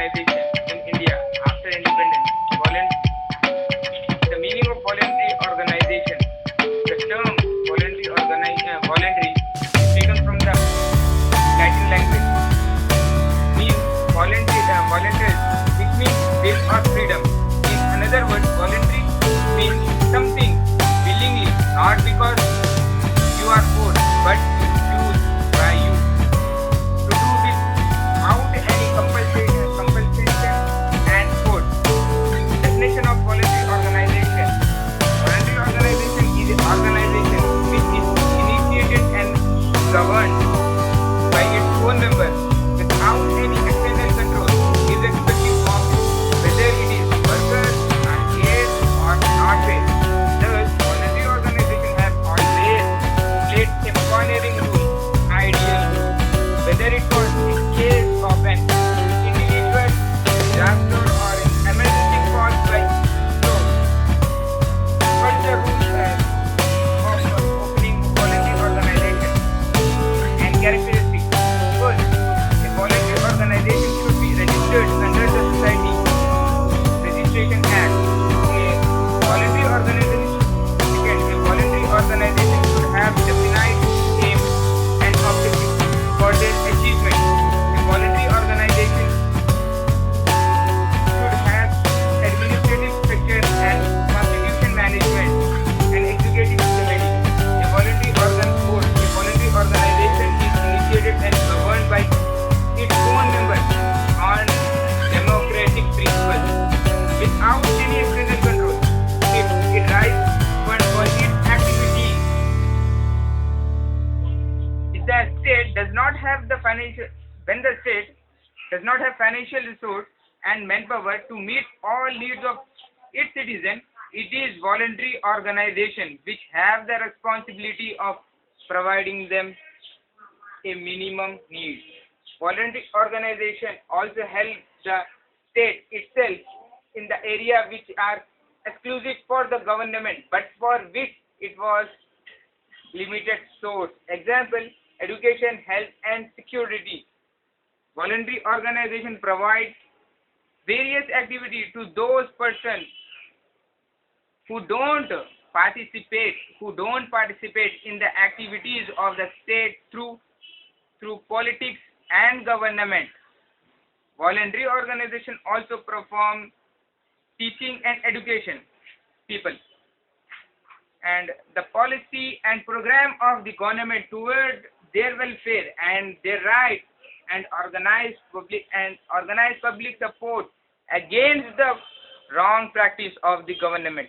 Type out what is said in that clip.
organization in India after independence. The meaning of voluntary organization. The term voluntary is taken from the Latin language. Means volunteers, which means will or freedom. In another word, voluntary means something willingly, not because you are forced, but it's choose by you to do without any compulsion and force. Definition of voluntary organization. Voluntary organization is an organization which is initiated and governed by its own members without any external control, irrespective of whether it is workers are paid or not paid. Thus, voluntary organizations have always played a pioneering role, ideal role, whether it was in case of an individual disaster or an emergency caused by storm. What the rules of opening voluntary organization and characteristics? First, a voluntary organization should be registered under the Society Registration Act. A voluntary organization should have definite aims and objectives for their achievement. A voluntary organization should have administrative structure and constitution management and executive committee. A voluntary organization is initiated and governed by its own members on democratic principles without any external control. If it rises for its activities, if the state does not have the financial resource and manpower to meet all needs of its citizens, it is voluntary organization which have the responsibility of providing them a minimum need. Voluntary organization also help the state itself in the area which are exclusive for the government, but for which it was limited source. Example, education, health and security. Voluntary organization provides various activities to those persons who don't participate in the activities of the state through politics and government. Voluntary organization also perform teaching and education people, and the policy and program of the government toward their welfare and their rights, and organize public support against the wrong practice of the government.